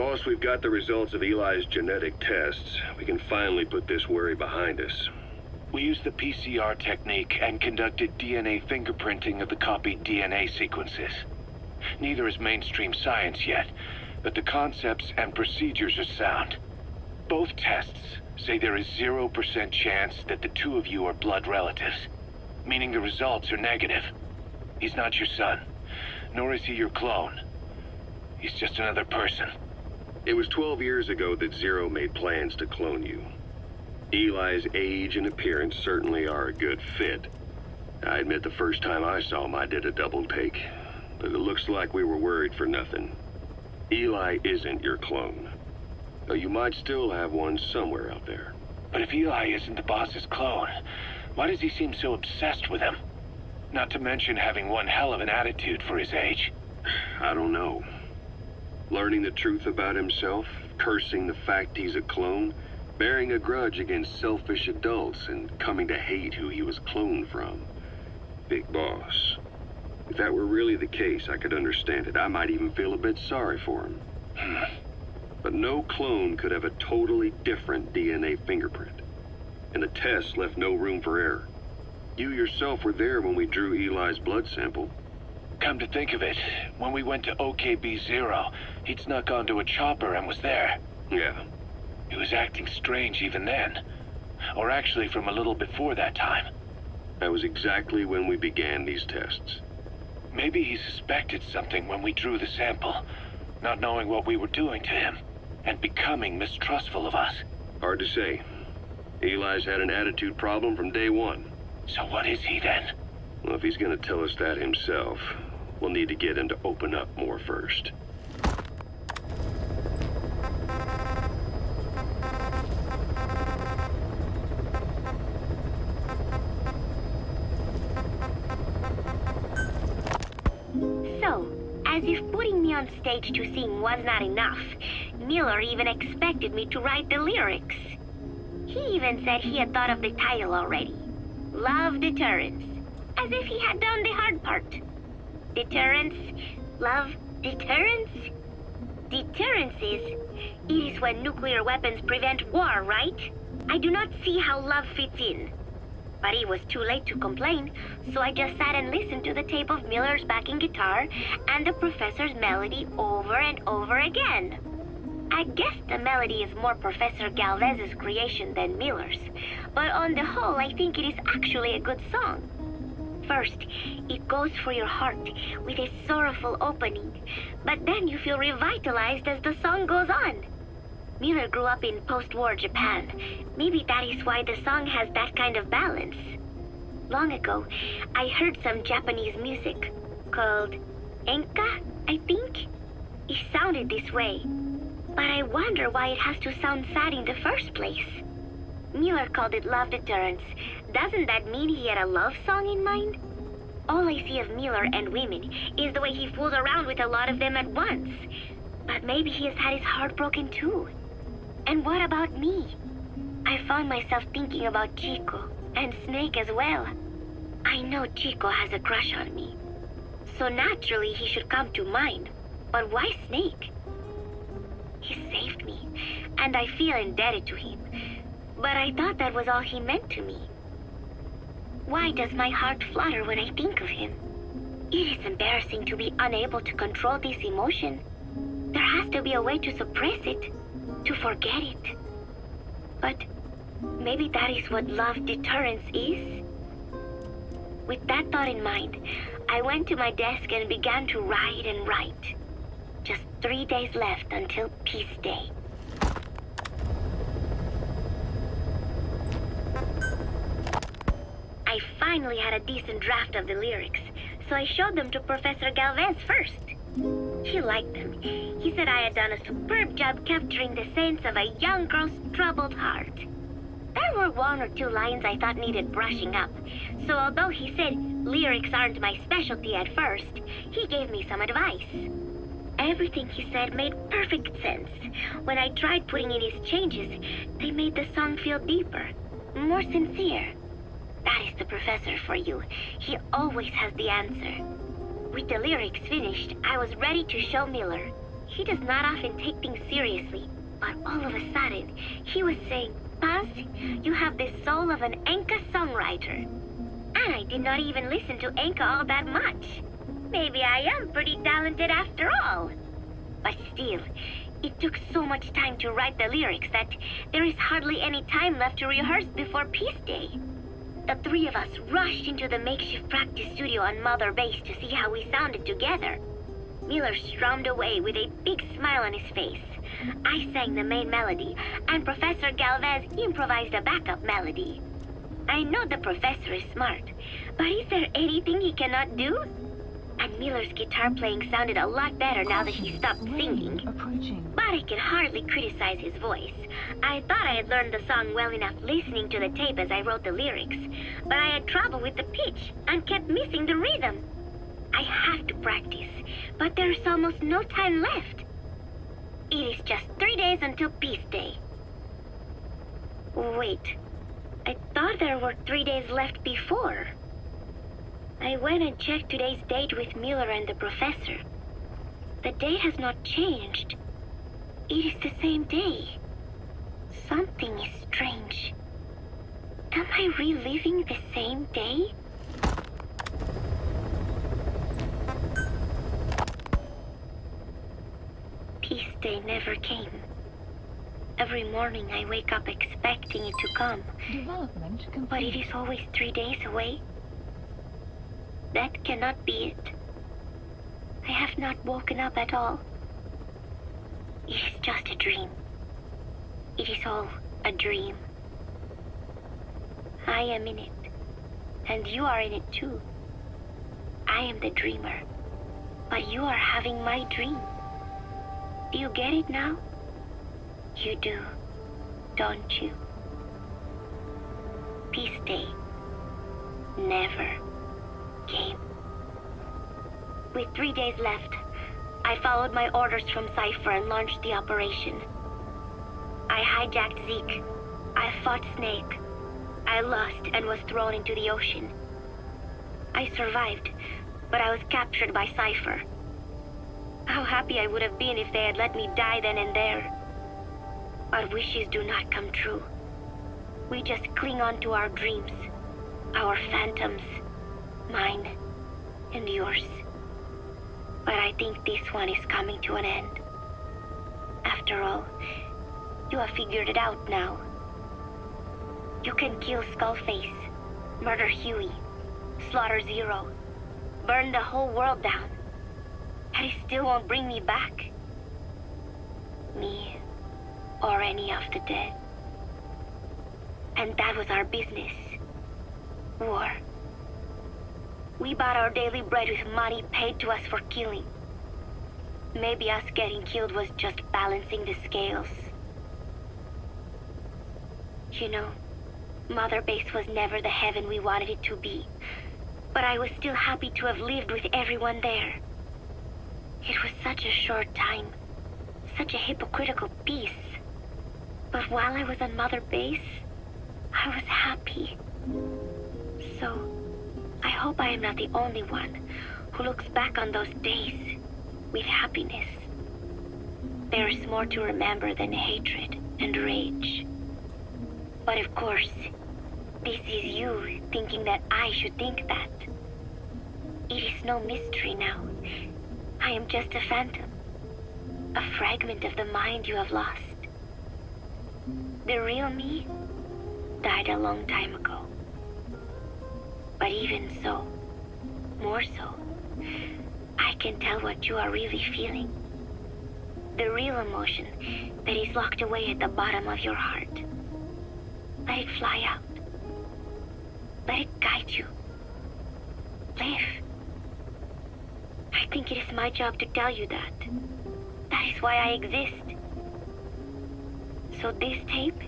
Boss, we've got the results of Eli's genetic tests. We can finally put this worry behind us. We used the PCR technique and conducted DNA fingerprinting of the copied DNA sequences. Neither is mainstream science yet, but the concepts and procedures are sound. Both tests say there is 0% chance that the two of you are blood relatives, meaning the results are negative. He's not your son, nor is he your clone. He's just another person. It was 12 years ago that Zero made plans to clone you. Eli's age and appearance certainly are a good fit. I admit the first time I saw him I did a double take, but it looks like we were worried for nothing. Eli isn't your clone, though you might still have one somewhere out there. But if Eli isn't the boss's clone, why does he seem so obsessed with him? Not to mention having one hell of an attitude for his age. I don't know. Learning the truth about himself, cursing the fact he's a clone, bearing a grudge against selfish adults, and coming to hate who he was cloned from. Big boss. If that were really the case, I could understand it. I might even feel a bit sorry for him. But no clone could have a totally different DNA fingerprint. And the tests left no room for error. You yourself were there when we drew Eli's blood sample. Come to think of it, when we went to OKB-0, he'd snuck onto a chopper and was there. Yeah. He was acting strange even then. Or actually from a little before that time. That was exactly when we began these tests. Maybe he suspected something when we drew the sample, not knowing what we were doing to him, and becoming mistrustful of us. Hard to say. Eli's had an attitude problem from day one. So what is he then? Well, if he's gonna tell us that himself, we'll need to get him to open up more first. So, as if putting me on stage to sing was not enough, Miller even expected me to write the lyrics. He even said he had thought of the title already. Love Deterrence. As if he had done the hard part. Deterrence, love, deterrence? Deterrence is when nuclear weapons prevent war, right? I do not see how love fits in. But it was too late to complain, so I just sat and listened to the tape of Miller's backing guitar and the professor's melody over and over again. I guess the melody is more Professor Galvez's creation than Miller's, but on the whole I think it is actually a good song. First, it goes for your heart with a sorrowful opening, but then you feel revitalized as the song goes on. Miller grew up in post-war Japan. Maybe that is why the song has that kind of balance. Long ago, I heard some Japanese music called enka, I think. It sounded this way, but I wonder why it has to sound sad in the first place. Miller called it Love Deterrence. Doesn't that mean he had a love song in mind? All I see of Miller and women is the way he fools around with a lot of them at once. But maybe he has had his heart broken too. And what about me? I found myself thinking about Chico and Snake as well. I know Chico has a crush on me, so naturally he should come to mind. But why Snake? He saved me, and I feel indebted to him. But I thought that was all he meant to me. Why does my heart flutter when I think of him? It is embarrassing to be unable to control this emotion. There has to be a way to suppress it, to forget it. But maybe that is what love deterrence is? With that thought in mind, I went to my desk and began to write and write. Just 3 days left until Peace Day. I finally had a decent draft of the lyrics, so I showed them to Professor Galvez first. He liked them. He said I had done a superb job capturing the sense of a young girl's troubled heart. There were 1 or 2 lines I thought needed brushing up, so although he said lyrics aren't my specialty at first, he gave me some advice. Everything he said made perfect sense. When I tried putting in his changes, they made the song feel deeper, more sincere. That is the professor for you. He always has the answer. With the lyrics finished, I was ready to show Miller. He does not often take things seriously, but all of a sudden, he was saying, Paz, you have the soul of an Enka songwriter. And I did not even listen to Enka all that much. Maybe I am pretty talented after all. But still, it took so much time to write the lyrics that there is hardly any time left to rehearse before Peace Day. The three of us rushed into the makeshift practice studio on Mother Base to see how we sounded together. Miller strummed away with a big smile on his face. I sang the main melody, and Professor Galvez improvised a backup melody. I know the professor is smart, but is there anything he cannot do? And Miller's guitar playing sounded a lot better now that he stopped singing. But I can hardly criticize his voice. I thought I had learned the song well enough listening to the tape as I wrote the lyrics, but I had trouble with the pitch and kept missing the rhythm. I have to practice, but there is almost no time left. It is just 3 days until Peace Day. Wait, I thought there were 3 days left before. I went and checked today's date with Miller and the professor. The date has not changed. It is the same day. Something is strange. Am I reliving the same day? Peace Day never came. Every morning I wake up expecting it to come. Development complete. But it is always 3 days away. That cannot be it. I have not woken up at all. It is just a dream. It is all a dream. I am in it, and you are in it too. I am the dreamer, but you are having my dream. Do you get it now? You do, don't you? Peace Day never came. With 3 days left, I followed my orders from Cipher and launched the operation. I hijacked Zeke. I fought Snake. I lost and was thrown into the ocean. I survived, but I was captured by Cipher. How happy I would have been if they had let me die then and there. But wishes do not come true. We just cling on to our dreams, our phantoms, mine and yours. But I think this one is coming to an end. After all, you have figured it out now. You can kill Skullface, murder Huey, slaughter Zero, burn the whole world down, and it still won't bring me back. Me, or any of the dead. And that was our business. War. We bought our daily bread with money paid to us for killing. Maybe us getting killed was just balancing the scales. You know, Mother Base was never the heaven we wanted it to be. But I was still happy to have lived with everyone there. It was such a short time. Such a hypocritical peace. But while I was on Mother Base, I was happy. So, I hope I am not the only one who looks back on those days with happiness. There is more to remember than hatred and rage. But of course, this is you thinking that I should think that. It is no mystery now. I am just a phantom. A fragment of the mind you have lost. The real me died a long time ago. But even so, more so, I can tell what you are really feeling. The real emotion that is locked away at the bottom of your heart. Let it fly out. Let it guide you. Live. I think it is my job to tell you that. That is why I exist. So this tape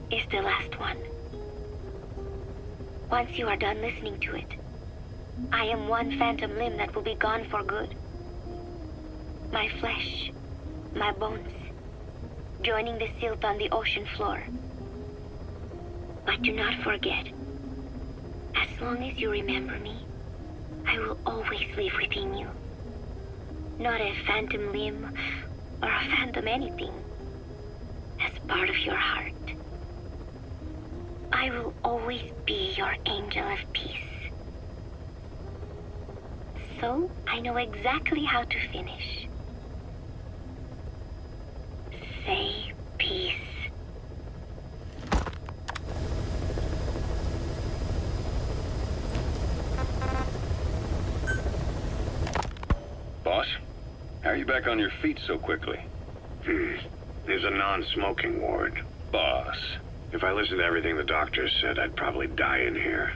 is the last one. Once you are done listening to it, I am one phantom limb that will be gone for good. My flesh, my bones, joining the silt on the ocean floor. But do not forget, as long as you remember me, I will always live within you. Not a phantom limb or a phantom anything. As part of your heart. I will always be your angel of peace. So I know exactly how to finish. Say peace. Boss, how are you back on your feet so quickly? There's a non-smoking ward. Boss. If I listened to everything the doctors said, I'd probably die in here.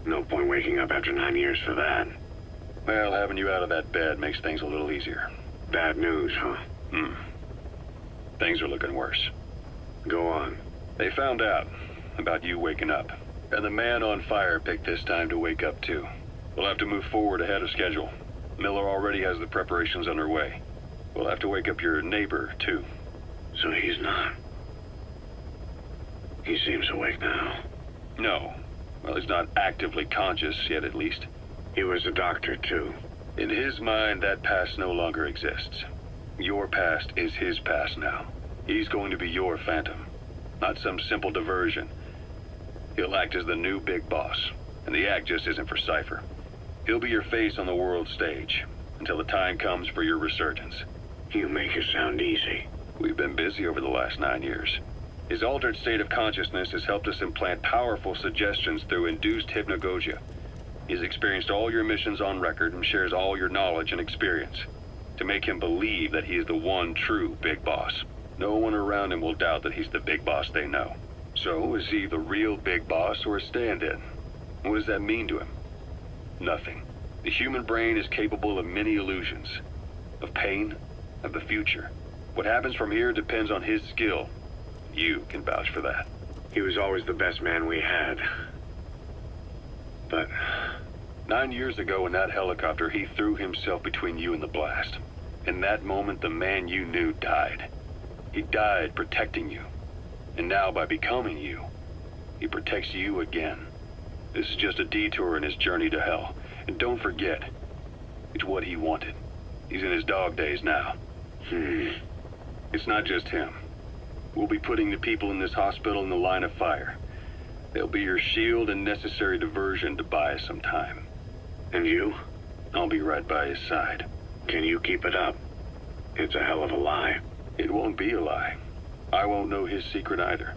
No point waking up after 9 years for that. Well, having you out of that bed makes things a little easier. Bad news, huh? Things are looking worse. Go on. They found out about you waking up. And the man on fire picked this time to wake up too. We'll have to move forward ahead of schedule. Miller already has the preparations underway. We'll have to wake up your neighbor too. So he's not. He seems awake now. No. Well, he's not actively conscious yet, at least. He was a doctor, too. In his mind, that past no longer exists. Your past is his past now. He's going to be your phantom, not some simple diversion. He'll act as the new big boss, and the act just isn't for Cipher. He'll be your face on the world stage, until the time comes for your resurgence. You make it sound easy. We've been busy over the last 9 years. His altered state of consciousness has helped us implant powerful suggestions through induced hypnagogia. He's experienced all your missions on record and shares all your knowledge and experience to make him believe that he is the one true big boss. No one around him will doubt that he's the big boss they know. So, is he the real big boss or a stand-in? What does that mean to him? Nothing. The human brain is capable of many illusions. Of pain, of the future. What happens from here depends on his skill. You can vouch for that. He was always the best man we had. But 9 years ago in that helicopter, he threw himself between you and the blast. In that moment, the man you knew died. He died protecting you. And now, by becoming you, he protects you again. This is just a detour in his journey to hell. And don't forget, it's what he wanted. He's in his dog days now. It's not just him. We'll be putting the people in this hospital in the line of fire. They'll be your shield and necessary diversion to buy us some time. And you? I'll be right by his side. Can you keep it up? It's a hell of a lie. It won't be a lie. I won't know his secret either.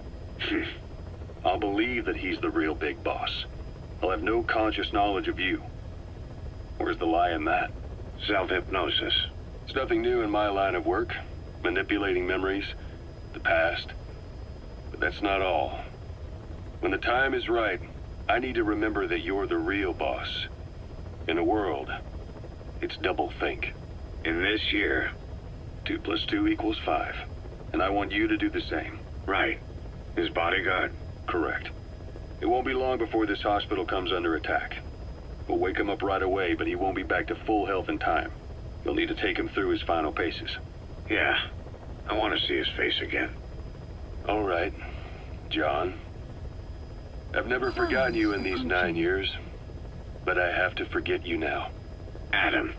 I'll believe that he's the real big boss. I'll have no conscious knowledge of you. Where's the lie in that? Self-hypnosis. It's nothing new in my line of work. Manipulating memories, the past. But that's not all. When the time is right, I need to remember that you're the real boss. In a world, it's double think. In this year, 2 + 2 = 5. And I want you to do the same. right. His bodyguard. Correct. It won't be long before this hospital comes under attack. We'll wake him up right away, but he won't be back to full health in time. You'll need to take him through his final paces. Yeah. I want to see his face again. All right, John. I've never forgotten you in these 9 years, but I have to forget you now. Adam.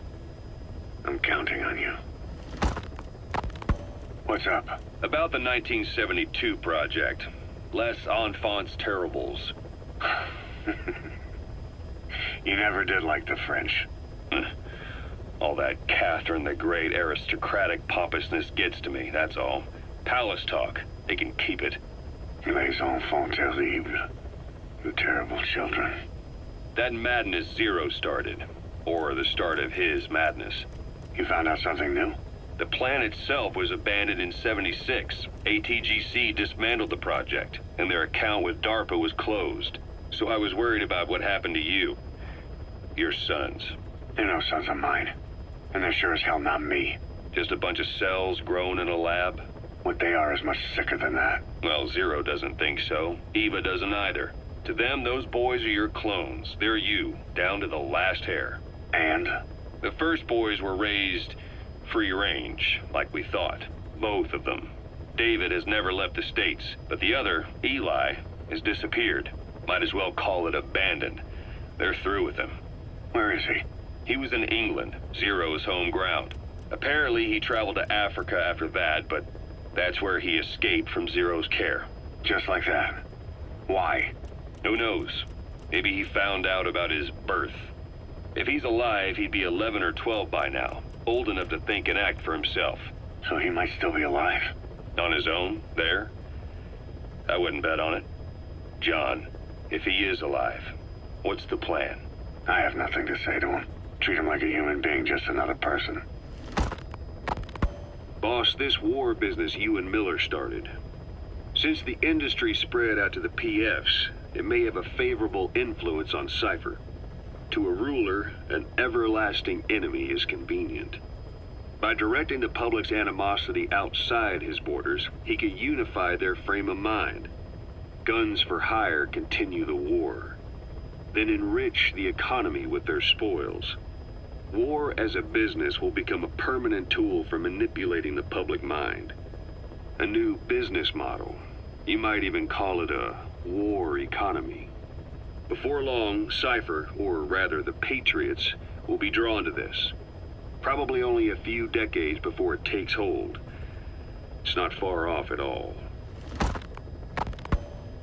I'm counting on you. What's up? About the 1972 project. Les Enfants Terribles. You never did like the French. All that Catherine the Great aristocratic pompousness gets to me, that's all. Palace talk. They can keep it. Les enfants terribles. You terrible children. That madness Zero started. Or the start of his madness. You found out something new? The plan itself was abandoned in '76. ATGC dismantled the project, and their account with DARPA was closed. So I was worried about what happened to you. Your sons. They're no sons of mine. And they're sure as hell not me. Just a bunch of cells grown in a lab? What they are is much sicker than that. Well, Zero doesn't think so. Eva doesn't either. To them, those boys are your clones. They're you, down to the last hair. And? The first boys were raised free range, like we thought. Both of them. David has never left the States, but the other, Eli, has disappeared. Might as well call it abandoned. They're through with him. Where is he? He was in England, Zero's home ground. Apparently, he traveled to Africa after that, but that's where he escaped from Zero's care. Just like that. Why? Who knows? Maybe he found out about his birth. If he's alive, he'd be 11 or 12 by now, old enough to think and act for himself. So he might still be alive? On his own, there? I wouldn't bet on it. John, if he is alive, what's the plan? I have nothing to say to him. Treat him like a human being, just another person. Boss, this war business you and Miller started. Since the industry spread out to the PFs, it may have a favorable influence on Cipher. To a ruler, an everlasting enemy is convenient. By directing the public's animosity outside his borders, he could unify their frame of mind. Guns for hire continue the war, then enrich the economy with their spoils. War as a business will become a permanent tool for manipulating the public mind. A new business model. You might even call it a war economy. Before long, Cipher, or rather the Patriots, will be drawn to this. Probably only a few decades before it takes hold. It's not far off at all.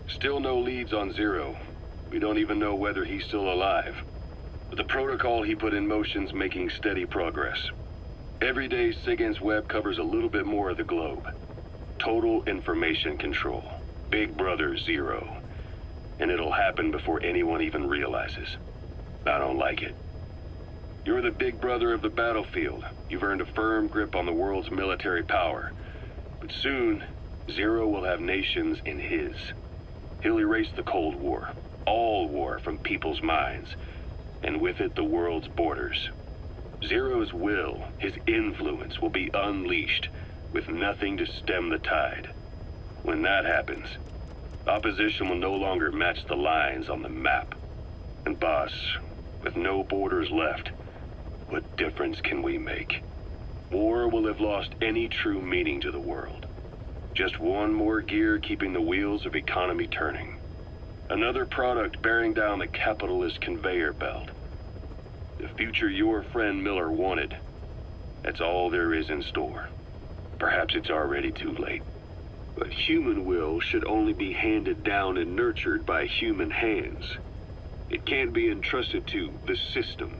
Still no leads on Zero. We don't even know whether he's still alive. But the protocol he put in motion's making steady progress. Every day, SIGINT's web covers a little bit more of the globe. Total information control. Big Brother Zero. And it'll happen before anyone even realizes. I don't like it. You're the big brother of the battlefield. You've earned a firm grip on the world's military power. But soon, Zero will have nations in his. He'll erase the Cold War, all war, from people's minds, and with it the world's borders. Zero's will, his influence, will be unleashed, with nothing to stem the tide. When that happens, opposition will no longer match the lines on the map. And boss, with no borders left, what difference can we make? War will have lost any true meaning to the world. Just one more gear keeping the wheels of economy turning. Another product bearing down the capitalist conveyor belt. The future your friend Miller wanted. That's all there is in store. Perhaps it's already too late. But human will should only be handed down and nurtured by human hands. It can't be entrusted to the system.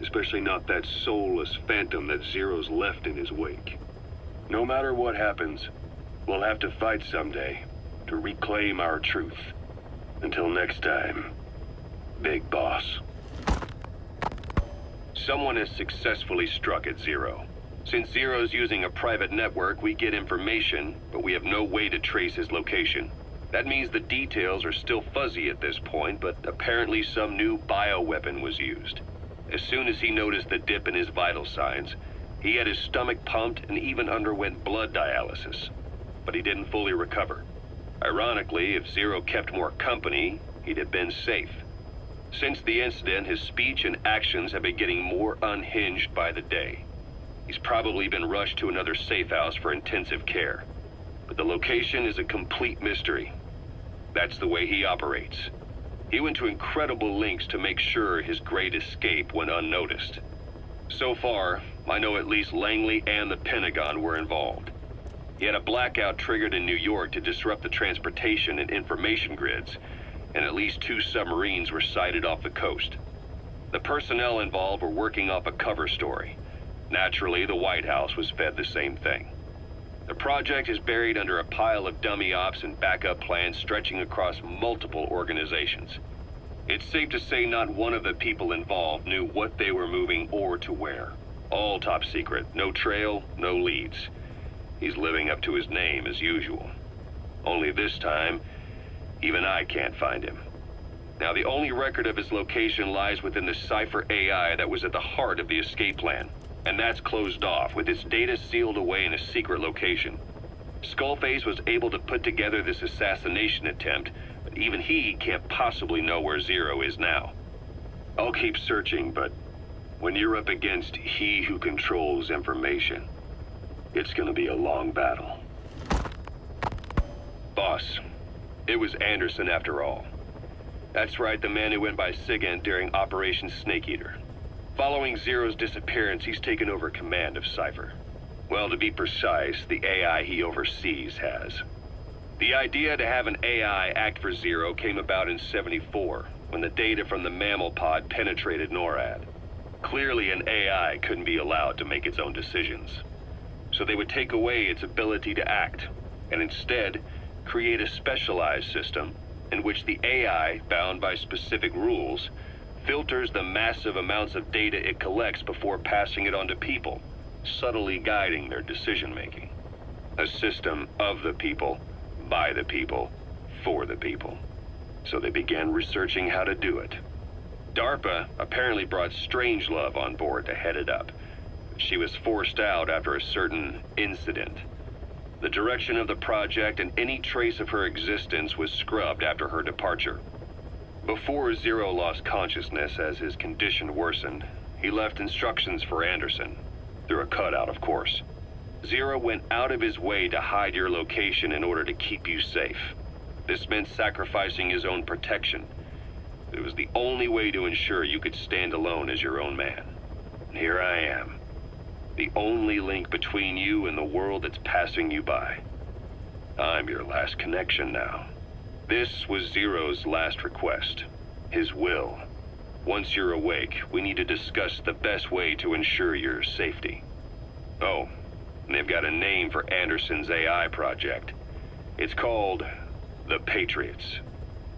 Especially not that soulless phantom that Zero's left in his wake. No matter what happens, we'll have to fight someday to reclaim our truth. Until next time, Big Boss. Someone has successfully struck at Zero. Since Zero's using a private network, we get information, but we have no way to trace his location. That means the details are still fuzzy at this point, but apparently some new bioweapon was used. As soon as he noticed the dip in his vital signs, he had his stomach pumped and even underwent blood dialysis. But he didn't fully recover. Ironically, if Zero kept more company, he'd have been safe. Since the incident, his speech and actions have been getting more unhinged by the day. He's probably been rushed to another safe house for intensive care. But the location is a complete mystery. That's the way he operates. He went to incredible lengths to make sure his great escape went unnoticed. So far, I know at least Langley and the Pentagon were involved. He had a blackout triggered in New York to disrupt the transportation and information grids, and at least 2 submarines were sighted off the coast. The personnel involved were working off a cover story. Naturally, the White House was fed the same thing. The project is buried under a pile of dummy ops and backup plans stretching across multiple organizations. It's safe to say not one of the people involved knew what they were moving or to where. All top secret, no trail, no leads. He's living up to his name as usual. Only this time, even I can't find him. Now, the only record of his location lies within the Cipher AI that was at the heart of the escape plan. And that's closed off, with its data sealed away in a secret location. Skullface was able to put together this assassination attempt, but even he can't possibly know where Zero is now. I'll keep searching, but when you're up against he who controls information, it's gonna be a long battle. Boss, it was Anderson after all. That's right, the man who went by SIGINT during Operation Snake Eater. Following Zero's disappearance, he's taken over command of Cipher. Well, to be precise, the AI he oversees has. The idea to have an AI act for Zero came about in '74, when the data from the mammal pod penetrated NORAD. Clearly, an AI couldn't be allowed to make its own decisions. So they would take away its ability to act, and instead, create a specialized system in which the AI, bound by specific rules, filters the massive amounts of data it collects before passing it on to people, subtly guiding their decision-making. A system of the people, by the people, for the people. So they began researching how to do it. DARPA apparently brought Strangelove on board to head it up. She was forced out after a certain incident. The direction of the project and any trace of her existence was scrubbed after her departure. Before Zero lost consciousness as his condition worsened, he left instructions for Anderson, through a cutout, of course. Zero went out of his way to hide your location in order to keep you safe. This meant sacrificing his own protection. It was the only way to ensure you could stand alone as your own man. And here I am. The only link between you and the world that's passing you by. I'm your last connection now. This was Zero's last request. His will. Once you're awake, we need to discuss the best way to ensure your safety. Oh, and they've got a name for Anderson's AI project. It's called the Patriots.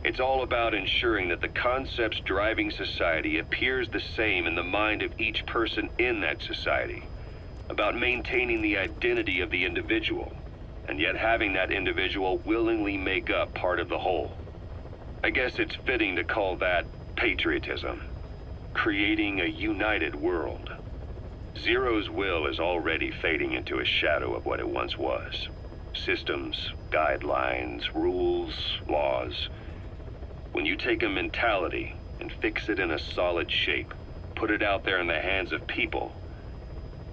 It's all about ensuring that the concepts driving society appears the same in the mind of each person in that society. About maintaining the identity of the individual, and yet having that individual willingly make up part of the whole. I guess it's fitting to call that patriotism. Creating a united world. Zero's will is already fading into a shadow of what it once was. Systems, guidelines, rules, laws. When you take a mentality and fix it in a solid shape, put it out there in the hands of people,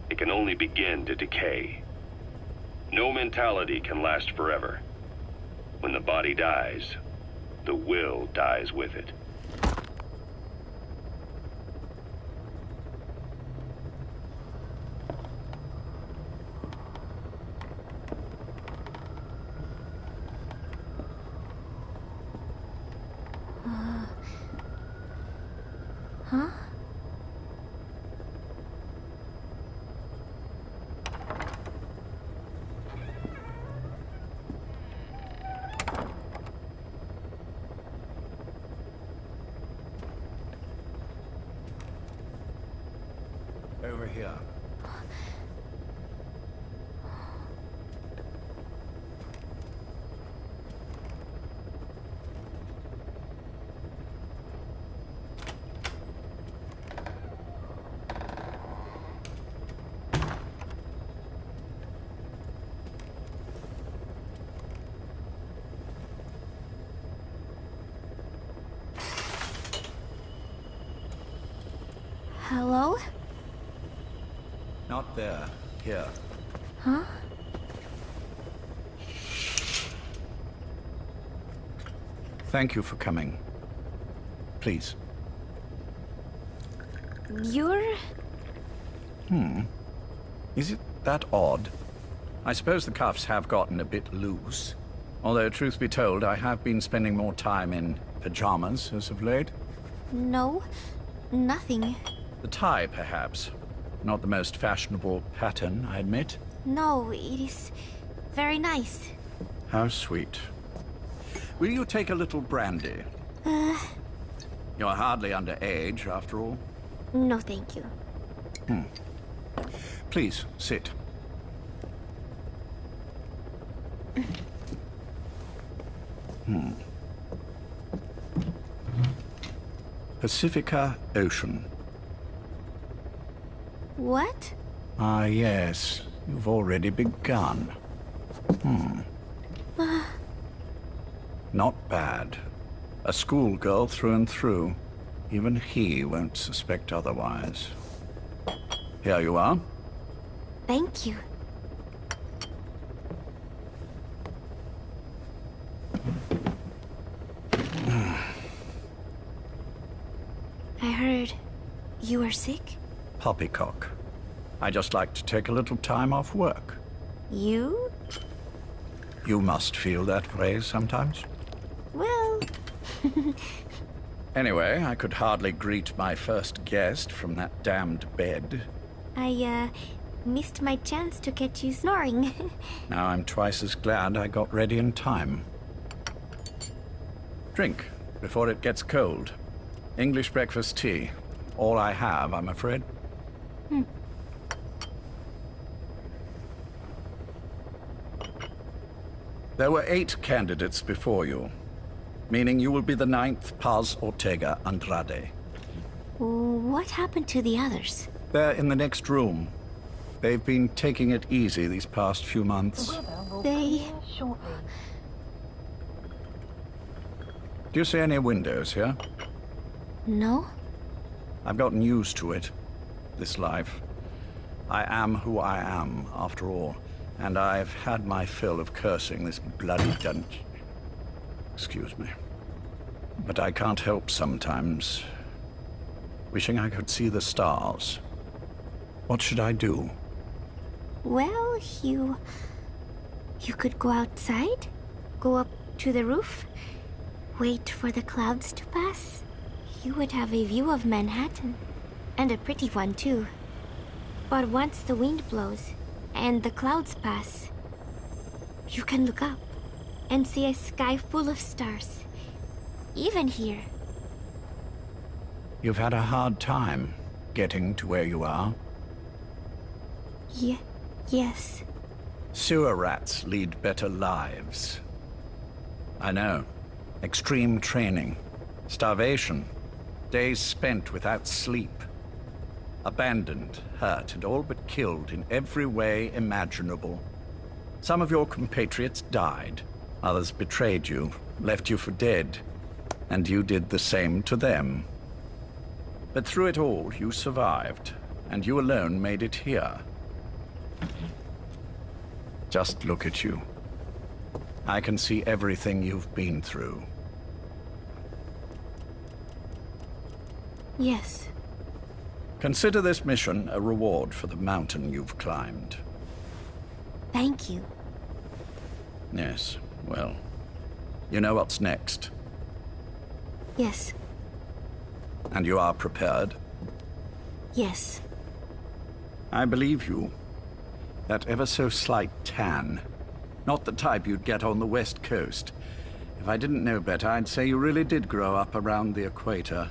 it can only begin to decay. No mentality can last forever. When the body dies, the will dies with it. Huh? Over here. Hello? Not there. Here. Huh? Thank you for coming. Please. You're... Is it that odd? I suppose the cuffs have gotten a bit loose. Although, truth be told, I have been spending more time in pajamas as of late. No, nothing. The tie, perhaps. Not the most fashionable pattern, I admit. No, it is very nice. How sweet. Will you take a little brandy? You're hardly underage, after all. No, thank you. Please, sit. Pacifica Ocean. What? Ah, yes. You've already begun. Not bad. A schoolgirl through and through. Even he won't suspect otherwise. Here you are. Thank you. I heard You are sick? Poppycock. I just like to take a little time off work. You? You must feel that way sometimes. Well... Anyway, I could hardly greet my first guest from that damned bed. I, missed my chance to catch you snoring. Now I'm twice as glad I got ready in time. Drink, before it gets cold. English breakfast tea. All I have, I'm afraid. There were 8 candidates before you, meaning you will be the 9th Paz Ortega Andrade. What happened to the others? They're in the next room. They've been taking it easy these past few months. They... Do you see any windows here? No? I've gotten used to it, this life. I am who I am, after all, and I've had my fill of cursing this bloody dungeon. Excuse me. But I can't help sometimes wishing I could see the stars. What should I do? Well, you could go outside, go up to the roof, wait for the clouds to pass. You would have a view of Manhattan, and a pretty one too. But once the wind blows and the clouds pass, you can look up and see a sky full of stars, even here. You've had a hard time getting to where you are. Yes. Sewer rats lead better lives. I know. Extreme training, starvation, days spent without sleep. Abandoned, hurt, and all but killed in every way imaginable. Some of your compatriots died. Others betrayed you, left you for dead. And you did the same to them. But through it all, you survived, and you alone made it here. Just look at you. I can see everything you've been through. Yes. Consider this mission a reward for the mountain you've climbed. Thank you. Yes, well, you know what's next. Yes. And you are prepared? Yes. I believe you. That ever so slight tan. Not the type you'd get on the West Coast. If I didn't know better, I'd say you really did grow up around the equator.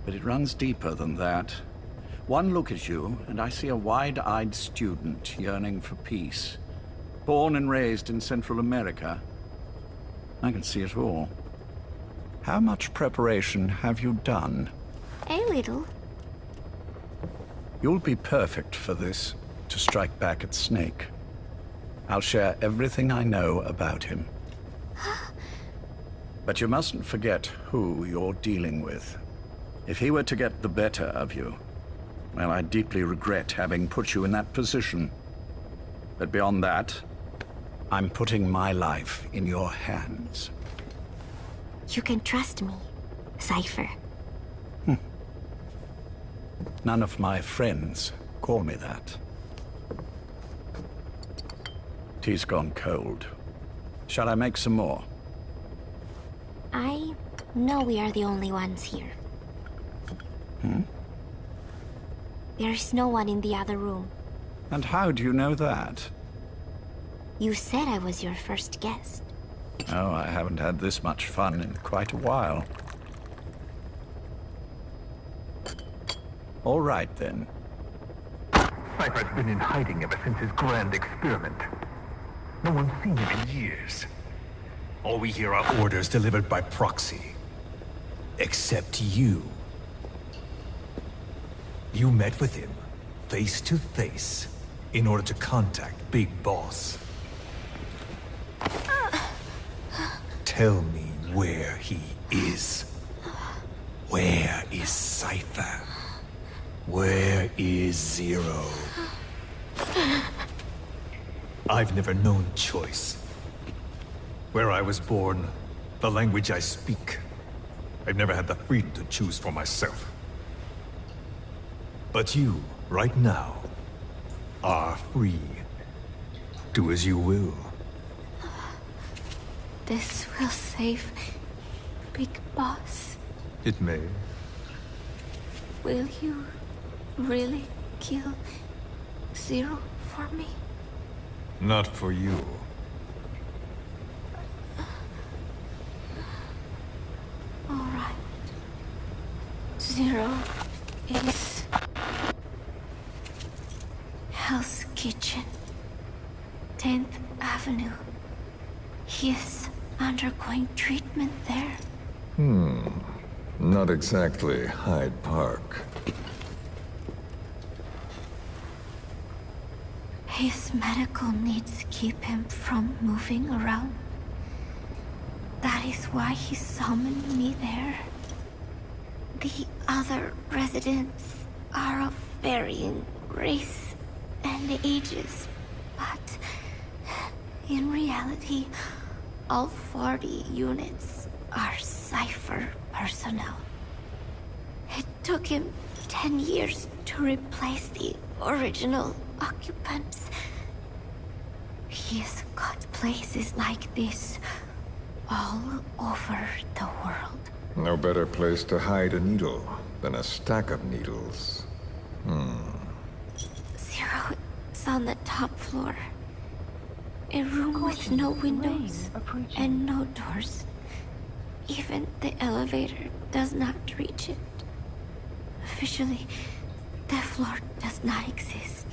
But it runs deeper than that. One look at you, and I see a wide-eyed student yearning for peace. Born and raised in Central America. I can see it all. How much preparation have you done? A little. You'll be perfect for this, to strike back at Snake. I'll share everything I know about him. But you mustn't forget who you're dealing with. If he were to get the better of you, well, I deeply regret having put you in that position. But beyond that, I'm putting my life in your hands. You can trust me, Cipher. None of my friends call me that. Tea's gone cold. Shall I make some more? I know we are the only ones here. There's no one in the other room. And how do you know that? You said I was your first guest. Oh, I haven't had this much fun in quite a while. All right, then. Cipher's been in hiding ever since his grand experiment. No one's seen him in years. All we hear are orders delivered by proxy. Except you. You met with him, face to face, in order to contact Big Boss. Tell me where he is. Where is Cipher? Where is Zero? I've never known choice. Where I was born, the language I speak, I've never had the freedom to choose for myself. But you, right now, are free. Do as you will. This will save Big Boss. It may. Will you really kill Zero for me? Not for you. All right. Zero is Hell's Kitchen, 10th Avenue. He is undergoing treatment there. Not exactly Hyde Park. His medical needs keep him from moving around. That is why he summoned me there. The other residents are of varying race and ages, but in reality, all 40 units are Cipher personnel. It took him 10 years to replace the original occupants. He has got places like this all over the world. No better place to hide a needle than a stack of needles. Zero is on the top floor. A room with no windows and no doors. Even the elevator does not reach it. Officially, the floor does not exist.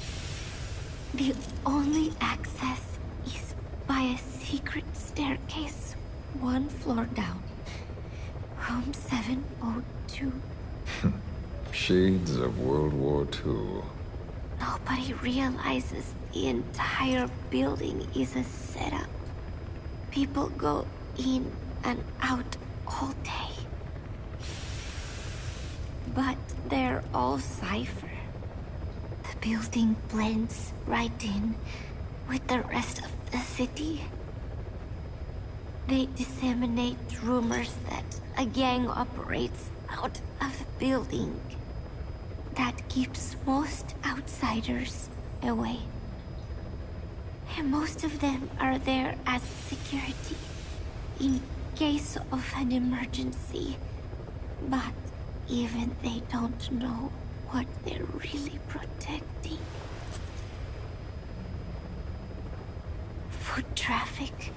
The only access is by a secret staircase 1 floor down. Room 702. Shades of World War II. Nobody realizes the entire building is a setup. People go in and out all day. But they're all Cipher. The building blends right in with the rest of the city. They disseminate rumors that a gang operates out of the building. That keeps most outsiders away. And most of them are there as security in case of an emergency. But even they don't know what they're really protecting. Foot traffic,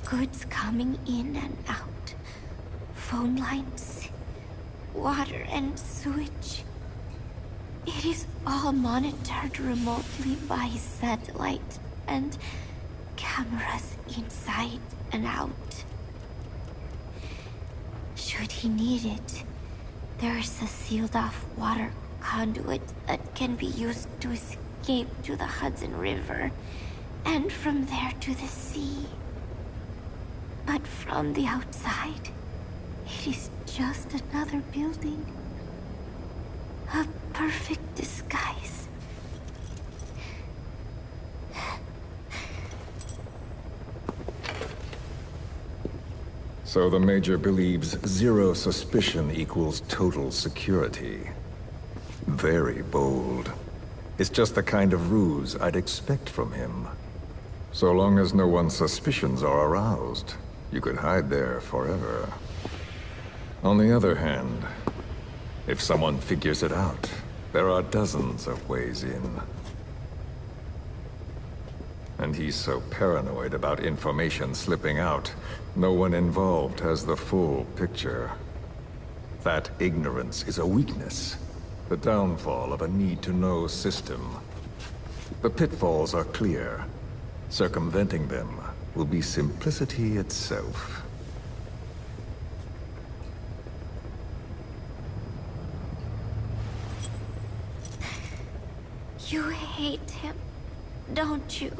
goods coming in and out, phone lines, water and sewage. It is all monitored remotely by satellite and cameras inside and out. Should he need it, there is a sealed-off water conduit that can be used to escape to the Hudson River, and from there to the sea. But from the outside, it is just another building. A perfect disguise. So the Major believes zero suspicion equals total security. Very bold. It's just the kind of ruse I'd expect from him. So long as no one's suspicions are aroused, you could hide there forever. On the other hand, if someone figures it out, there are dozens of ways in. And he's so paranoid about information slipping out, no one involved has the full picture. That ignorance is a weakness, the downfall of a need-to-know system. The pitfalls are clear. Circumventing them will be simplicity itself. You hate him, don't you?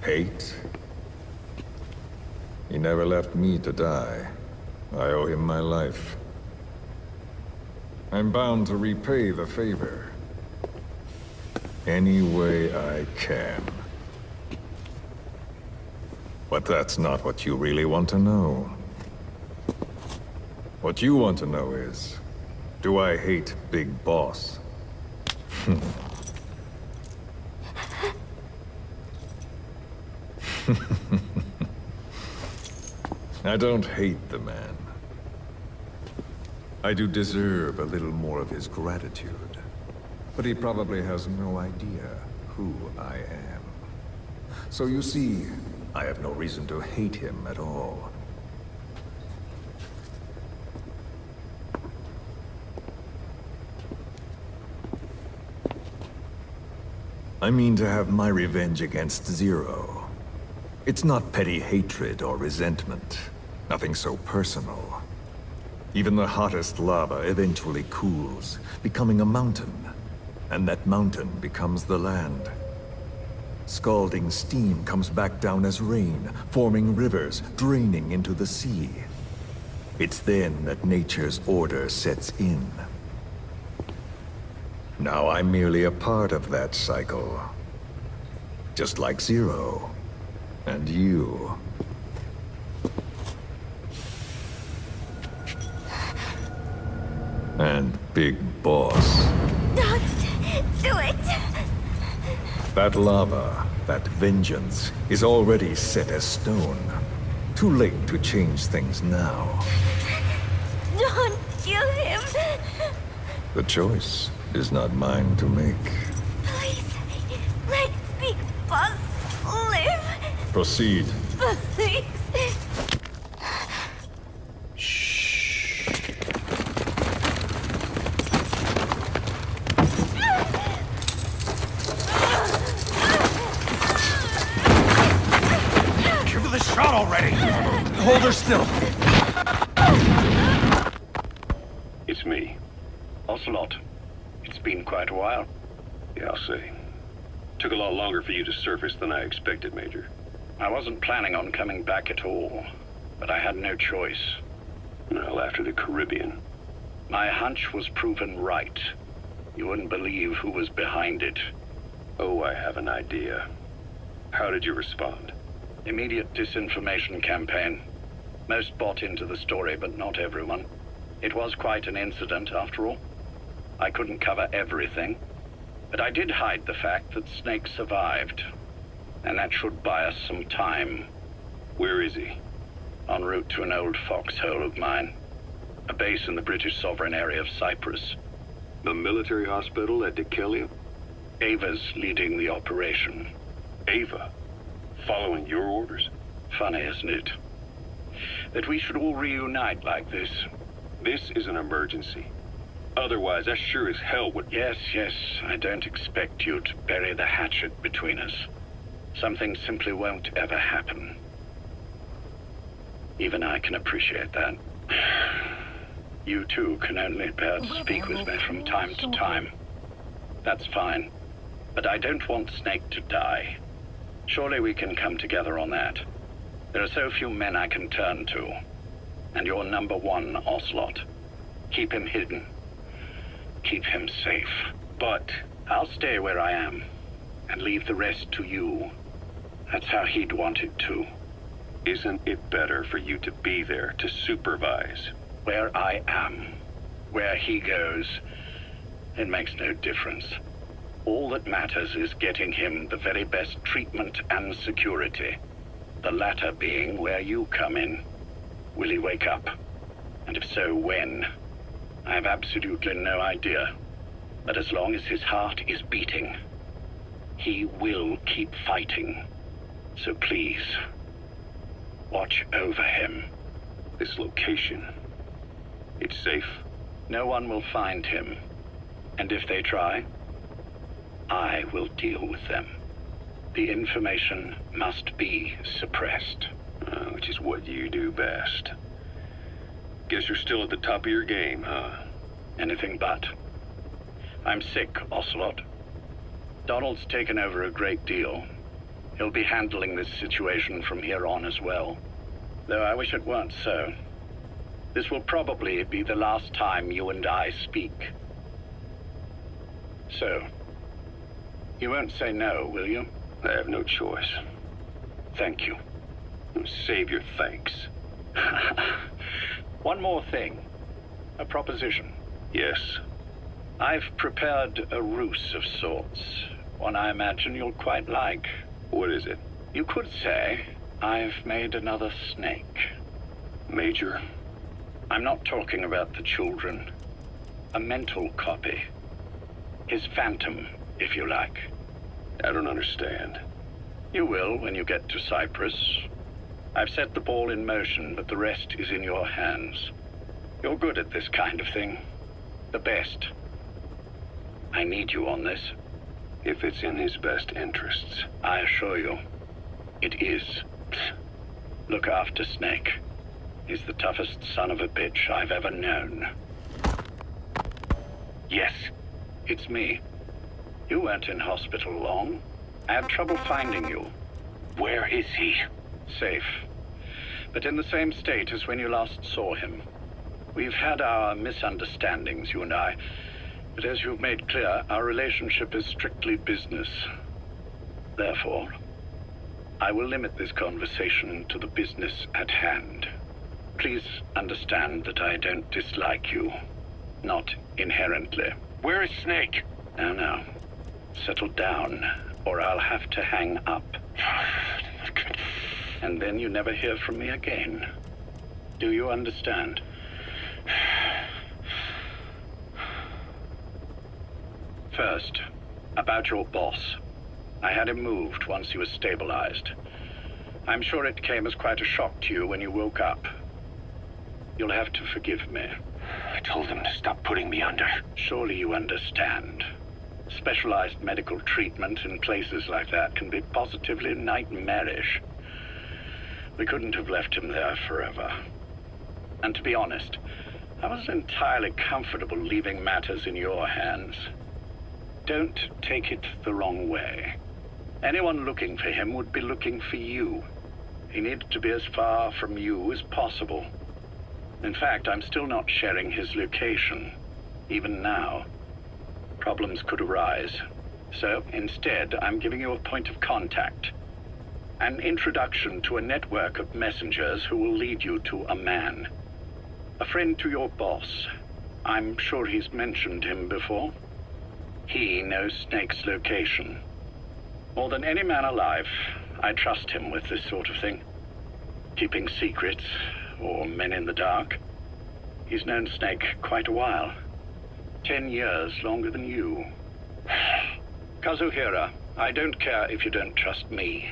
Hate? He never left me to die. I owe him my life. I'm bound to repay the favor. Any way I can. But that's not what you really want to know. What you want to know is, do I hate Big Boss? I don't hate the man. I do deserve a little more of his gratitude. But he probably has no idea who I am. So you see, I have no reason to hate him at all. I mean to have my revenge against Zero. It's not petty hatred or resentment. Nothing so personal. Even the hottest lava eventually cools, becoming a mountain. And that mountain becomes the land. Scalding steam comes back down as rain, forming rivers, draining into the sea. It's then that nature's order sets in. Now I'm merely a part of that cycle. Just like Zero. And you. And Big Boss. Don't do it! That lava, that vengeance, is already set as stone. Too late to change things now. Don't kill him! The choice is not mine to make. Please, let Big Boss live! Proceed. Please! Give her the shot already! Hold her still! It's me. Ocelot. It's been quite a while. Yeah, I'll say. Took a lot longer for you to surface than I expected, Major. I wasn't planning on coming back at all, but I had no choice. Well, after the Caribbean. My hunch was proven right. You wouldn't believe who was behind it. Oh, I have an idea. How did you respond? Immediate disinformation campaign. Most bought into the story, but not everyone. It was quite an incident, after all. I couldn't cover everything, but I did hide the fact that Snake survived. And that should buy us some time. Where is he? En route to an old foxhole of mine. A base in the British sovereign area of Cyprus. The military hospital at Deucalion? Ava's leading the operation. Ava? Following your orders? Funny, isn't it? That we should all reunite like this. This is an emergency. Otherwise, I sure as hell would... Yes, I don't expect you to bury the hatchet between us. Something simply won't ever happen. Even I can appreciate that. You too can only bear to speak with me from time to time. That's fine. But I don't want Snake to die. Surely we can come together on that. There are so few men I can turn to. And you're number one, Ocelot. Keep him hidden. Keep him safe. But I'll stay where I am. And leave the rest to you. That's how he'd want it too. Isn't it better for you to be there to supervise? Where I am. Where he goes. It makes no difference. All that matters is getting him the very best treatment and security. The latter being where you come in. Will he wake up? And if so, when? I have absolutely no idea. But as long as his heart is beating, he will keep fighting. So please, watch over him. This location, it's safe? No one will find him. And if they try, I will deal with them. The information must be suppressed. Which is what you do best. Guess you're still at the top of your game, huh? Anything but. I'm sick, Ocelot. Donald's taken over a great deal. He'll be handling this situation from here on as well. Though I wish it weren't so. This will probably be the last time you and I speak. So, you won't say no, will you? I have no choice. Thank you. Save your thanks. One more thing. A proposition. Yes. I've prepared a ruse of sorts, one I imagine you'll quite like. What is it? You could say I've made another snake. Major? I'm not talking about the children. A mental copy. His phantom, if you like. I don't understand. You will when you get to Cyprus. I've set the ball in motion, but the rest is in your hands. You're good at this kind of thing. The best. I need you on this. If it's in his best interests. I assure you, it is. Look after Snake. He's the toughest son of a bitch I've ever known. Yes. It's me. You weren't in hospital long. I had trouble finding you. Where is he? Safe. But in the same state as when you last saw him. We've had our misunderstandings, you and I. But as you've made clear, our relationship is strictly business. Therefore, I will limit this conversation to the business at hand. Please understand that I don't dislike you. Not inherently. Where is Snake? Now. Settle down, or I'll have to hang up. And then you never hear from me again. Do you understand? First, about your boss. I had him moved once he was stabilized. I'm sure it came as quite a shock to you when you woke up. You'll have to forgive me. I told him to stop putting me under. Surely you understand. Specialized medical treatment in places like that can be positively nightmarish. We couldn't have left him there forever. And to be honest, I wasn't entirely comfortable leaving matters in your hands. Don't take it the wrong way. Anyone looking for him would be looking for you. He needed to be as far from you as possible. In fact, I'm still not sharing his location, even now. Problems could arise. So instead, I'm giving you a point of contact. An introduction to a network of messengers who will lead you to a man. A friend to your boss. I'm sure he's mentioned him before. He knows Snake's location. More than any man alive, I trust him with this sort of thing. Keeping secrets, or men in the dark. He's known Snake quite a while. 10 years longer than you. Kazuhira, I don't care if you don't trust me,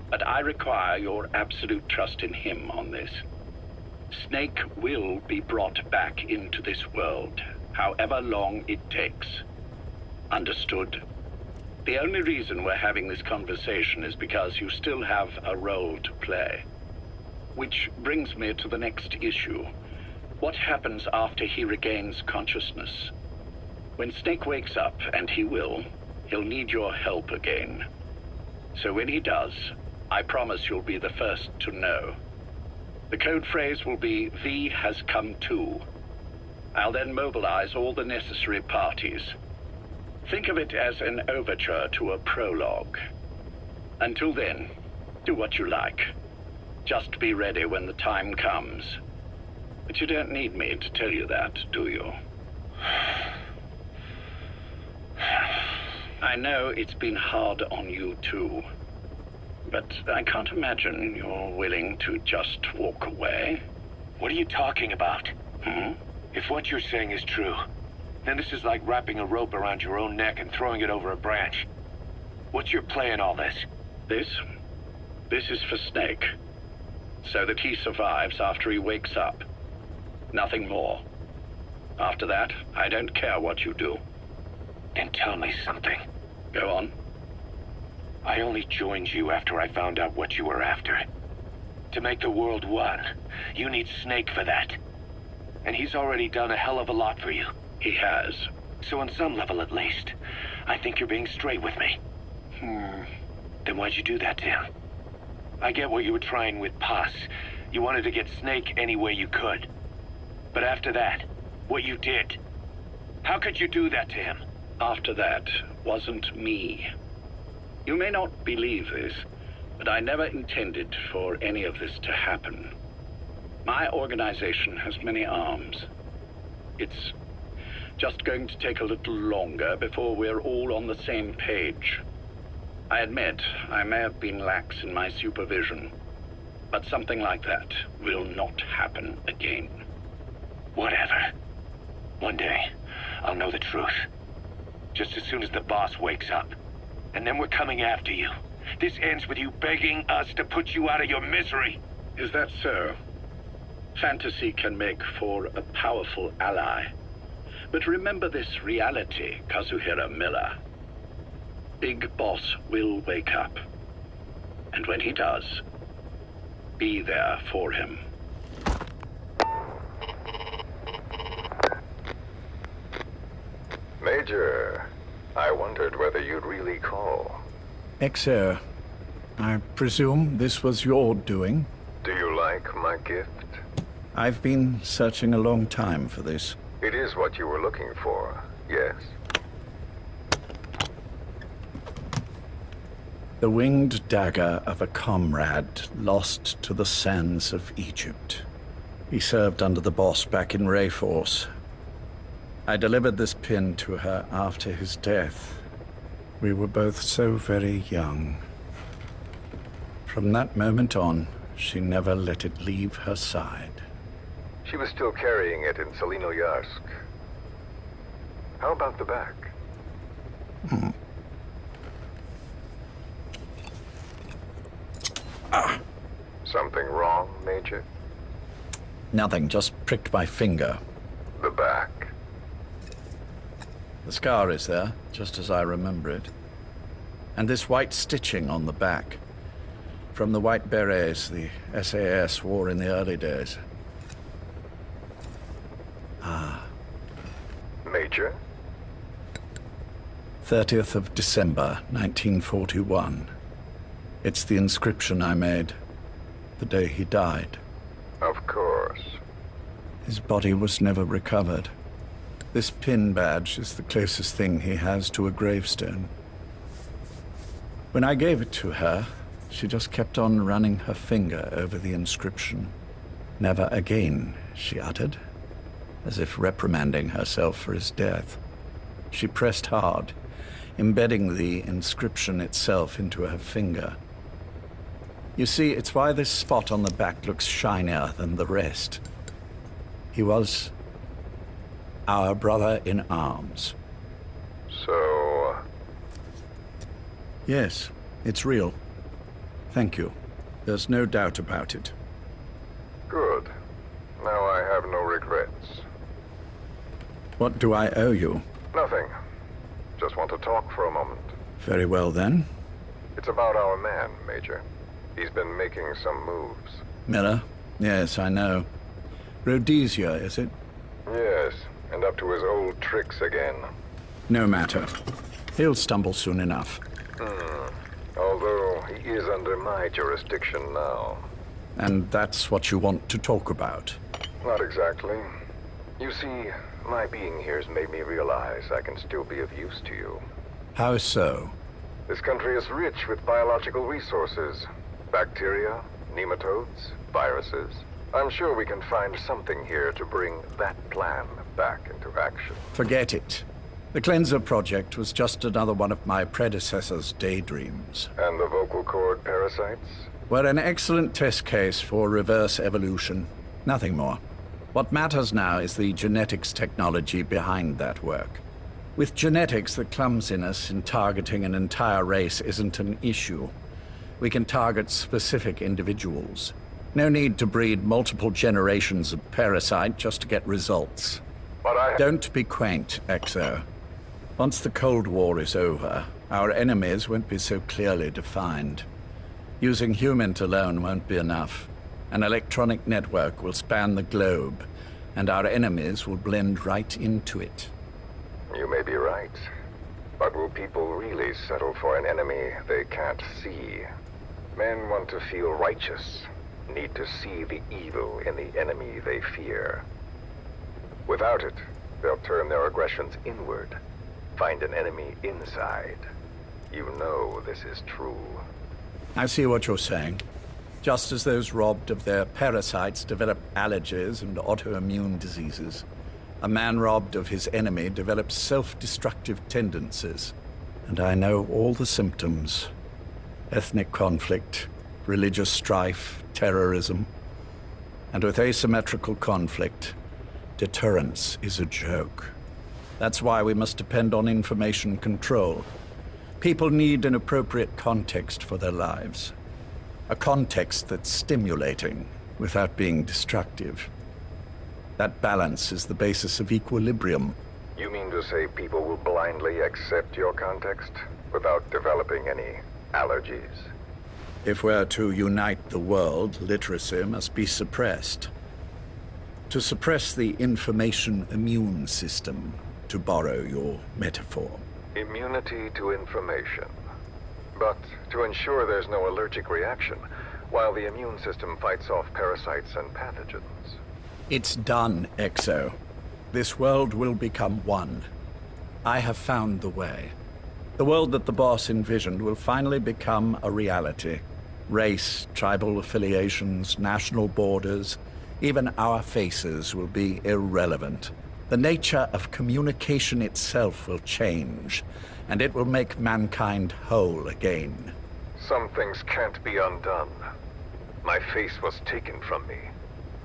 but I require your absolute trust in him on this. Snake will be brought back into this world, however long it takes. Understood? The only reason we're having this conversation is because you still have a role to play. Which brings me to the next issue. What happens after he regains consciousness? When Snake wakes up, and he will, he'll need your help again. So when he does, I promise you'll be the first to know. The code phrase will be, V has come to. I'll then mobilize all the necessary parties. Think of it as an overture to a prologue. Until then, do what you like. Just be ready when the time comes. But you don't need me to tell you that, do you? I know it's been hard on you too. But I can't imagine you're willing to just walk away. What are you talking about? If what you're saying is true, then this is like wrapping a rope around your own neck and throwing it over a branch. What's your play in all this? This is for Snake. So that he survives after he wakes up. Nothing more. After that, I don't care what you do. Then tell me something. Go on. I only joined you after I found out what you were after. To make the world one, you need Snake for that. And he's already done a hell of a lot for you. He has. So on some level at least, I think you're being straight with me. Then why'd you do that to him? I get what you were trying with Paz. You wanted to get Snake any way you could. But after that, what you did, how could you do that to him? After that wasn't me. You may not believe this, but I never intended for any of this to happen. My organization has many arms. It's Just going to take a little longer before we're all on the same page. I admit, I may have been lax in my supervision, but something like that will not happen again. Whatever. One day, I'll know the truth. Just as soon as the boss wakes up. And then we're coming after you. This ends with you begging us to put you out of your misery. Is that so? Fantasy can make for a powerful ally. But remember this reality, Kazuhira Miller. Big Boss will wake up. And when he does, be there for him. Major, I wondered whether you'd really call. Exer, I presume this was your doing? Do you like my gift? I've been searching a long time for this. It is what you were looking for, yes. The winged dagger of a comrade lost to the sands of Egypt. He served under the boss back in Rayforce. I delivered this pin to her after his death. We were both so very young. From that moment on, she never let it leave her side. She was still carrying it in Selinoyarsk. How about the back? Something wrong, Major? Nothing, just pricked my finger. The back. The scar is there, just as I remember it. And this white stitching on the back. From the white berets the SAS wore in the early days. Major? 30th of December, 1941. It's the inscription I made the day he died. Of course. His body was never recovered. This pin badge is the closest thing he has to a gravestone. When I gave it to her, she just kept on running her finger over the inscription. Never again, she uttered, as if reprimanding herself for his death. She pressed hard, embedding the inscription itself into her finger. You see, it's why this spot on the back looks shinier than the rest. He was our brother in arms. So... Yes, it's real. Thank you. There's no doubt about it. Good. Now I have no regrets. What do I owe you? Nothing. Just want to talk for a moment. Very well, then. It's about our man, Major. He's been making some moves. Miller? Yes, I know. Rhodesia, is it? Yes, and up to his old tricks again. No matter. He'll stumble soon enough. Although he is under my jurisdiction now. And that's what you want to talk about? Not exactly. You see, my being here has made me realize I can still be of use to you. How so? This country is rich with biological resources. Bacteria, nematodes, viruses. I'm sure we can find something here to bring that plan back into action. Forget it. The Cleanser Project was just another one of my predecessor's daydreams. And the vocal cord parasites? Were an excellent test case for reverse evolution. Nothing more. What matters now is the genetics technology behind that work. With genetics, the clumsiness in targeting an entire race isn't an issue. We can target specific individuals. No need to breed multiple generations of parasite just to get results. But Don't be quaint, Exo. Once the Cold War is over, our enemies won't be so clearly defined. Using humans alone won't be enough. An electronic network will span the globe, and our enemies will blend right into it. You may be right. But will people really settle for an enemy they can't see? Men want to feel righteous, need to see the evil in the enemy they fear. Without it, they'll turn their aggressions inward, find an enemy inside. You know this is true. I see what you're saying. Just as those robbed of their parasites develop allergies and autoimmune diseases. A man robbed of his enemy develops self-destructive tendencies. And I know all the symptoms. Ethnic conflict, religious strife, terrorism. And with asymmetrical conflict, deterrence is a joke. That's why we must depend on information control. People need an appropriate context for their lives. A context that's stimulating without being destructive. That balance is the basis of equilibrium. You mean to say people will blindly accept your context without developing any allergies? If we're to unite the world, literacy must be suppressed. To suppress the information immune system, to borrow your metaphor. Immunity to information. But to ensure there's no allergic reaction, while the immune system fights off parasites and pathogens. It's done, Exo. This world will become one. I have found the way. The world that the boss envisioned will finally become a reality. Race, tribal affiliations, national borders, even our faces will be irrelevant. The nature of communication itself will change, and it will make mankind whole again. Some things can't be undone. My face was taken from me.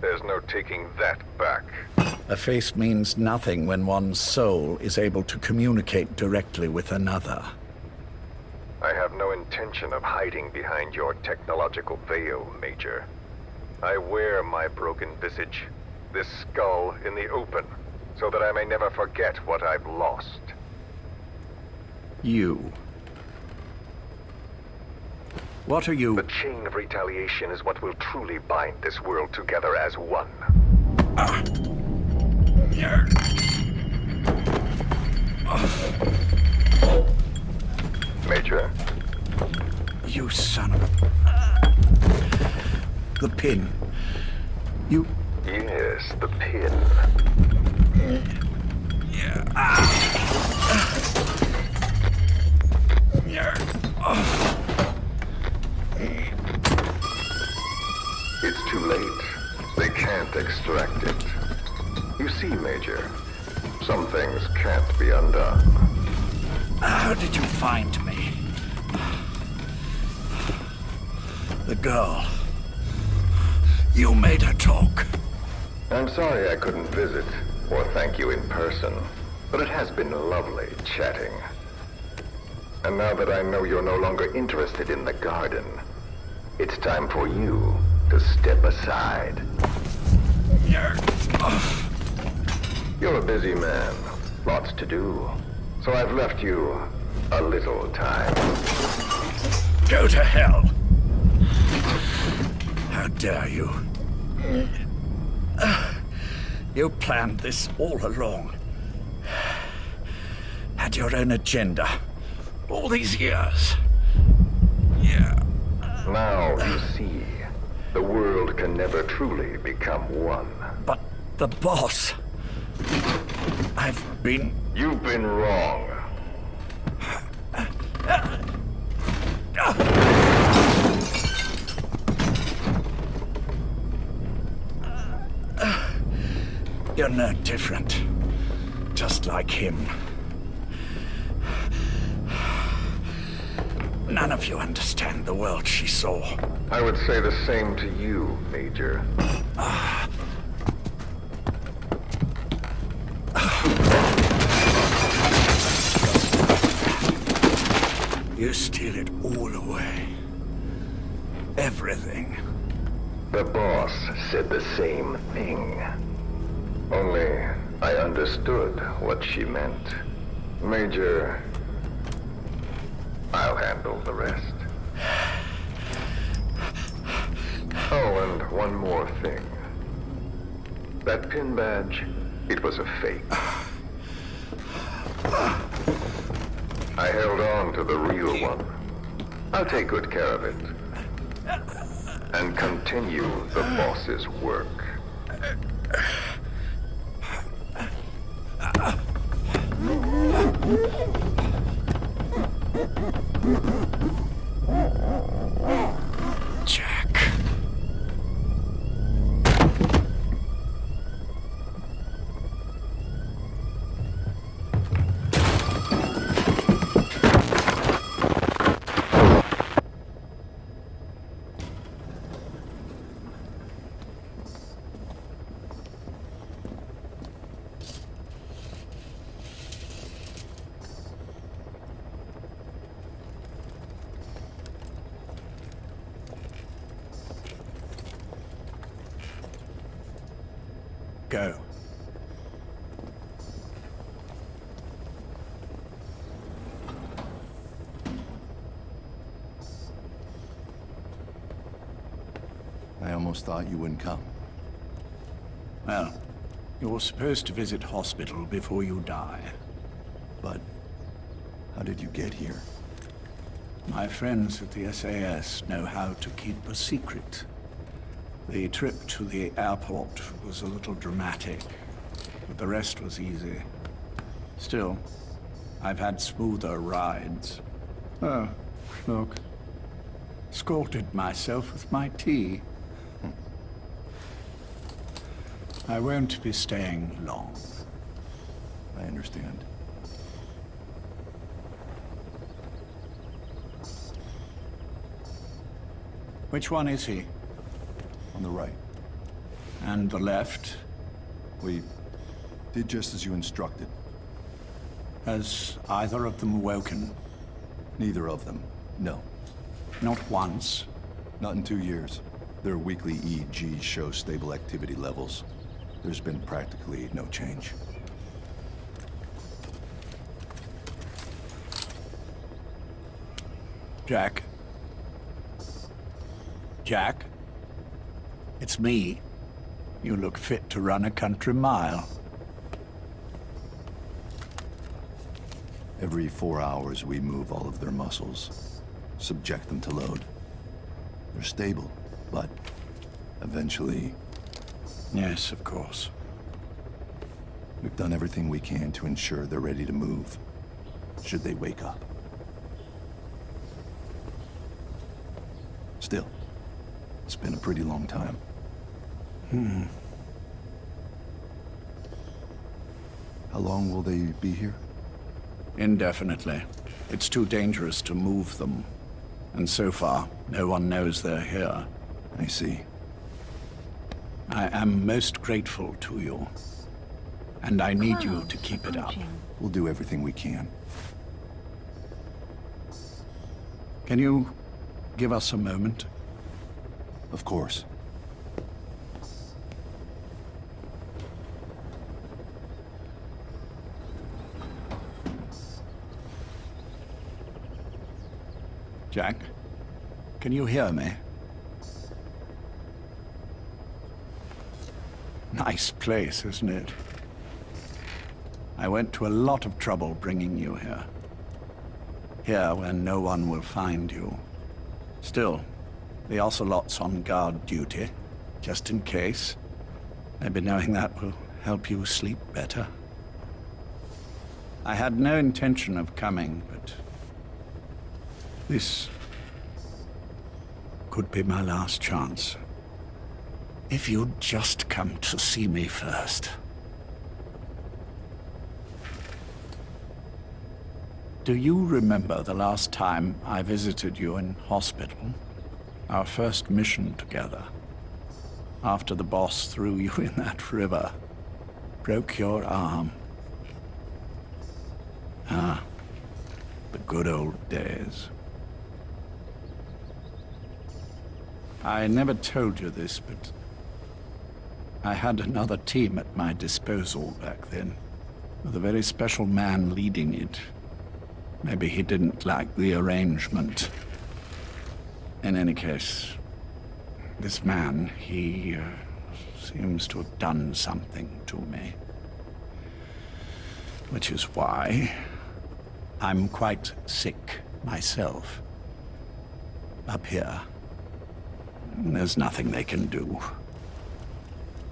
There's no taking that back. A face means nothing when one's soul is able to communicate directly with another. I have no intention of hiding behind your technological veil, Major. I wear my broken visage, this skull, in the open, so that I may never forget what I've lost. You. What are you? The chain of retaliation is what will truly bind this world together as one. Major? You son of a... The pin. You... Yes, the pin. It's too late. They can't extract it. You see, Major, some things can't be undone. How did you find me? The girl. You made her talk. I'm sorry I couldn't visit or thank you in person, but it has been lovely chatting. And now that I know you're no longer interested in the garden, it's time for you to step aside. You're a busy man, lots to do, so I've left you a little time. Go to hell! How dare you? You planned this all along. Had your own agenda. All these years. Now you see, the world can never truly become one. But the boss... You've been wrong. You're no different. Just like him. None of you understand the world she saw. I would say the same to you, Major. You steal it all away. Everything. The boss said the same thing. Only I understood what she meant. Major, I'll handle the rest. Oh, and one more thing. That pin badge, it was a fake. I held on to the real one. I'll take good care of it. And continue the boss's work. Jack. Go. I almost thought you wouldn't come. Well, you're supposed to visit hospital before you die. But how did you get here? My friends at the SAS know how to keep a secret. The trip to the airport was a little dramatic, but the rest was easy. Still, I've had smoother rides. Oh, look. Escorted myself with my tea. I won't be staying long. I understand. Which one is he? On the right. And the left? We did just as you instructed. Has either of them woken? Neither of them. No. Not once. Not in 2 years. Their weekly EEGs show stable activity levels. There's been practically no change. Jack? Jack? It's me. You look fit to run a country mile. Every 4 hours, we move all of their muscles, subject them to load. They're stable, but eventually... Yes, of course. We've done everything we can to ensure they're ready to move, should they wake up. Still, it's been a pretty long time. How long will they be here? Indefinitely. It's too dangerous to move them. And so far, no one knows they're here. I see. I am most grateful to you. And I need you to keep it up. We'll do everything we can. Can you give us a moment? Of course. Jack, can you hear me? Nice place, isn't it? I went to a lot of trouble bringing you here. Here, where no one will find you. Still, the Ocelot's on guard duty, just in case. Maybe knowing that will help you sleep better. I had no intention of coming, but this could be my last chance. If you'd just come to see me first. Do you remember the last time I visited you in hospital? Our first mission together. After the boss threw you in that river. Broke your arm. Ah, the good old days. I never told you this, but I had another team at my disposal back then, with a very special man leading it. Maybe he didn't like the arrangement. In any case, this man, he seems to have done something to me. Which is why I'm quite sick myself. Up here. There's nothing they can do.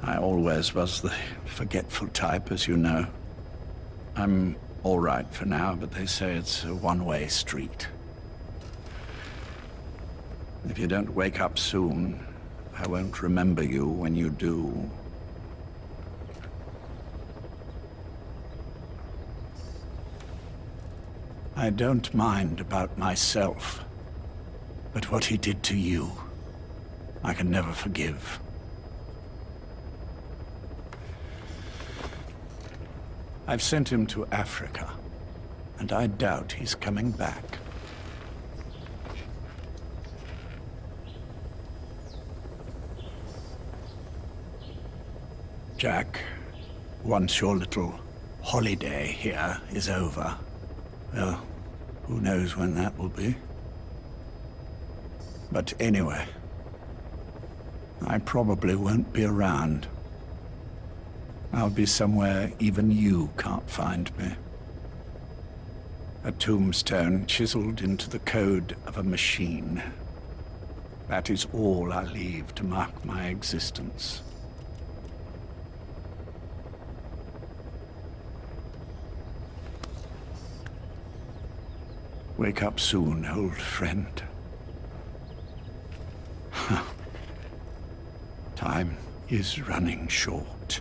I always was the forgetful type, as you know. I'm all right for now, but they say it's a one-way street. If you don't wake up soon, I won't remember you when you do. I don't mind about myself, but what he did to you, I can never forgive. I've sent him to Africa, and I doubt he's coming back. Jack, once your little holiday here is over, well, who knows when that will be. But anyway, I probably won't be around. I'll be somewhere even you can't find me. A tombstone chiseled into the code of a machine. That is all I leave to mark my existence. Wake up soon, old friend. Time is running short.